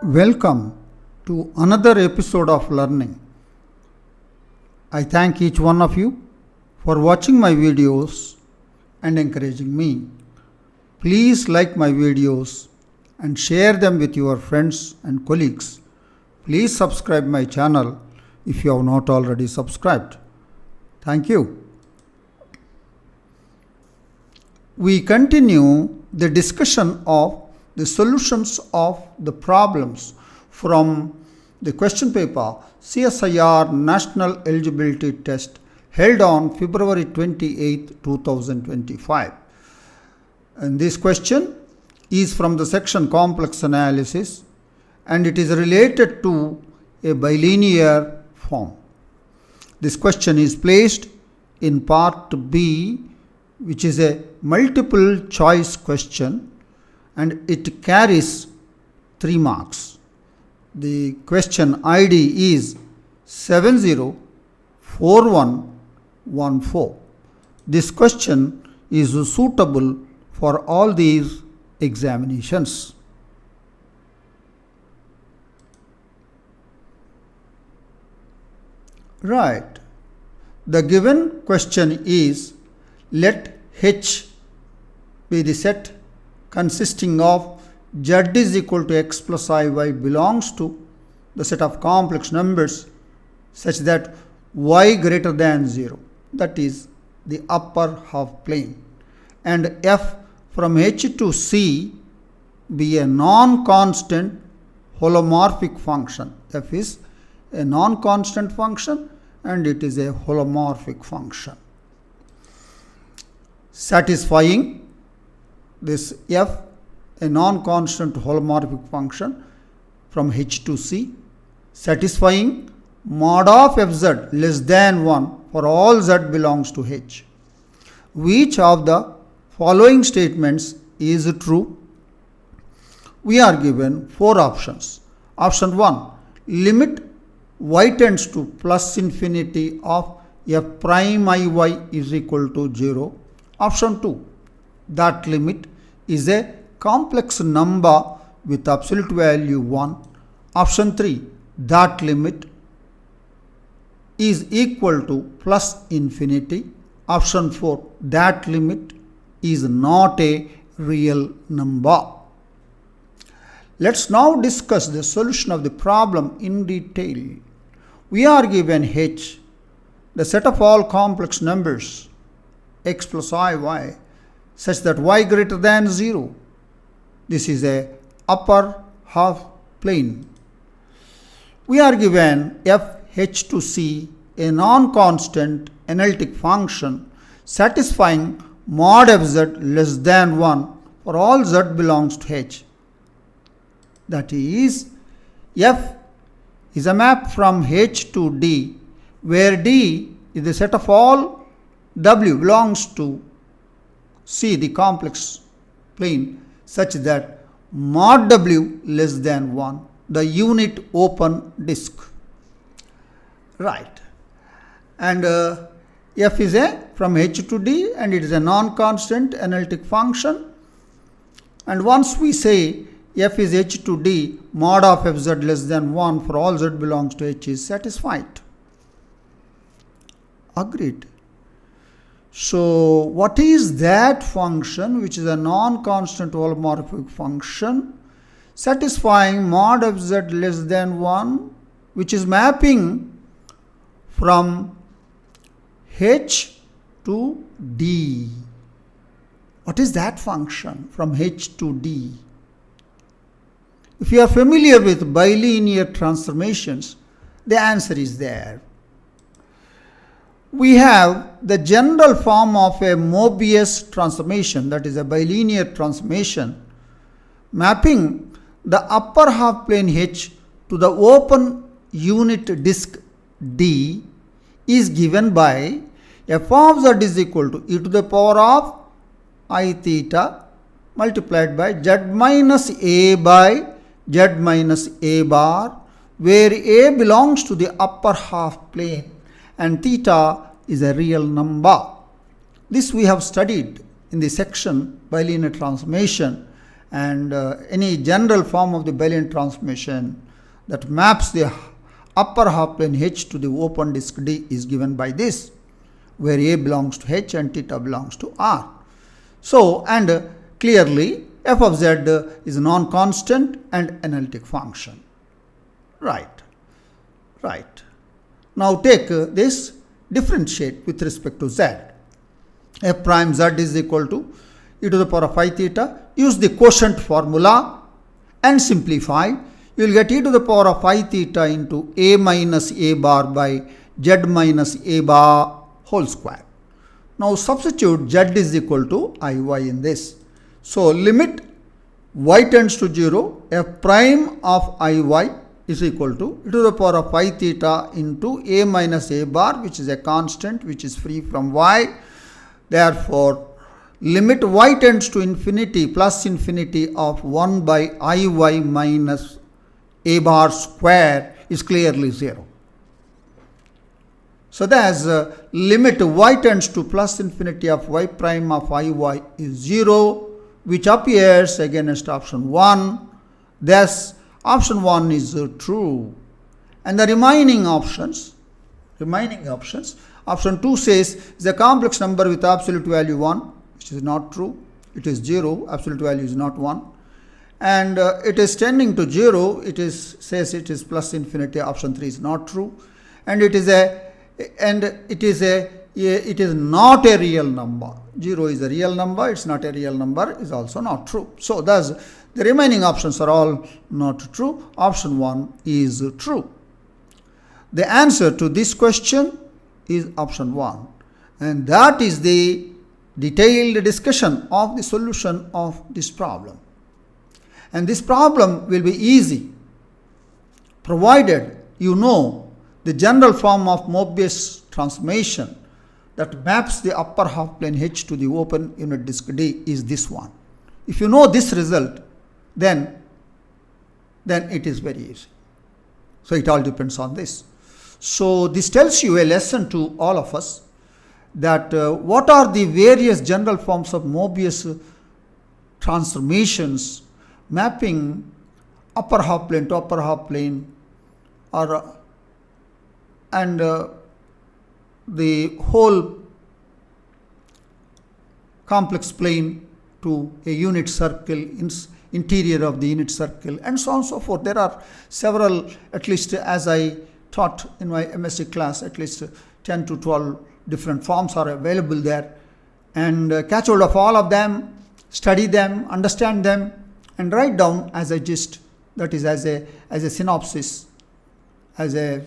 Welcome to another episode of learning. I thank each one of you for watching my videos and encouraging me. Please like my videos and share them with your friends and colleagues. Please subscribe my channel if you have not already subscribed. Thank you. We continue the discussion of the solutions of the problems from the question paper CSIR National Eligibility Test held on February 28, 2025. And this question is from the section Complex Analysis and it is related to a bilinear form. This question is placed in part B, which is a multiple choice question, and it carries 3 marks. The question ID is 704114. This question is suitable for all these examinations. Right. The given question is, let H be the set consisting of Z is equal to X plus IY belongs to the set of complex numbers such that Y greater than 0, that is the upper half plane, and F from H to C be a non-constant holomorphic function. F is a non-constant function and it is a holomorphic function. Satisfying this F, a non-constant holomorphic function from H to C, satisfying mod of Fz less than 1 for all Z belongs to H. Which of the following statements is true? We are given 4 options. Option 1, limit y tends to plus infinity of F prime Iy is equal to 0. Option 2, that limit is a complex number with absolute value 1. Option 3, that limit is equal to plus infinity. Option 4, that limit is not a real number. Let's now discuss the solution of the problem in detail. We are given H, the set of all complex numbers X plus IY, such that Y greater than 0. This is a upper half plane. We are given F H to C, a non-constant analytic function satisfying mod Fz less than 1 for all Z belongs to H. That is, F is a map from H to D, where D is the set of all W belongs to C, the complex plane, such that mod W less than 1, the unit open disk. Right. And F is a from H to D and it is a non-constant analytic function. And once we say F is H to D, mod of Fz less than 1 for all Z belongs to H is satisfied. Agreed. So what is that function which is a non-constant holomorphic function satisfying mod of Z less than 1, which is mapping from H to D? What is that function from H to D? If you are familiar with bilinear transformations, the answer is there. We have the general form of a Mobius transformation, that is a bilinear transformation, mapping the upper half plane H to the open unit disk D is given by f of z is equal to e to the power of I theta multiplied by z minus a by z minus a bar, where a belongs to the upper half plane and theta is a real number. This we have studied in the section bilinear transformation, and any general form of the Bilinear transformation that maps the upper half plane H to the open disk D is given by this, where A belongs to H and theta belongs to R. So, and clearly f of z is a non-constant and analytic function. Right. Now take this, differentiate with respect to z. F prime z is equal to e to the power of phi theta. Use the quotient formula and simplify. You will get e to the power of phi theta into a minus a bar by z minus a bar whole square. Now substitute z is equal to iy in this. So limit y tends to 0, f prime of iy is equal to e to the power of phi theta into a minus a bar, which is a constant which is free from y. Therefore, limit y tends to infinity plus infinity of 1 by iy minus a bar square is clearly 0. So thus limit y tends to plus infinity of y prime of iy is 0, which appears against option 1. Thus option 1 is true. And the remaining options, option 2 says is a complex number with absolute value 1, which is not true. It is 0, absolute value is not 1. And it is tending to 0, says it is plus infinity, option 3 is not true. And it is not a real number. 0 is a real number, it's not a real number, is also not true. So thus the remaining options are all not true. Option 1 is true. The answer to this question is option 1. And that is the detailed discussion of the solution of this problem. And this problem will be easy, provided you know the general form of Mobius transformation that maps the upper half plane H to the open unit disk D is this one. If you know this result, then it is very easy. So it all depends on this. So this tells you a lesson to all of us that what are the various general forms of Mobius transformations mapping upper half plane to upper half plane, and the whole complex plane to a unit circle, interior of the unit circle, and so on and so forth. There are several, at least as I taught in my MSc class, at least 10 to 12 different forms are available there. And catch hold of all of them, study them, understand them, and write down as a gist, that is as a synopsis, as a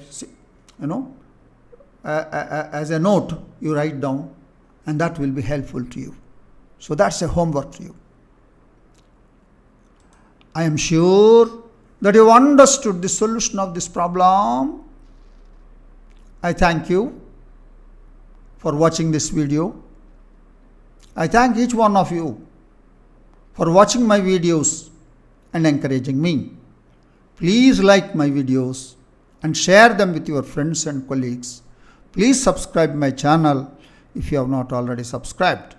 note you write down, and that will be helpful to you. So that's a homework to you. I am sure that you understood the solution of this problem. I thank you for watching this video. I thank each one of you for watching my videos and encouraging me. Please like my videos and share them with your friends and colleagues. Please subscribe my channel if you have not already subscribed.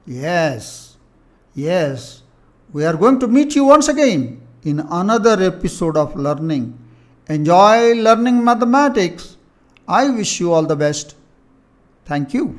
Yes, we are going to meet you once again in another episode of learning. Enjoy learning mathematics. I wish you all the best. Thank you.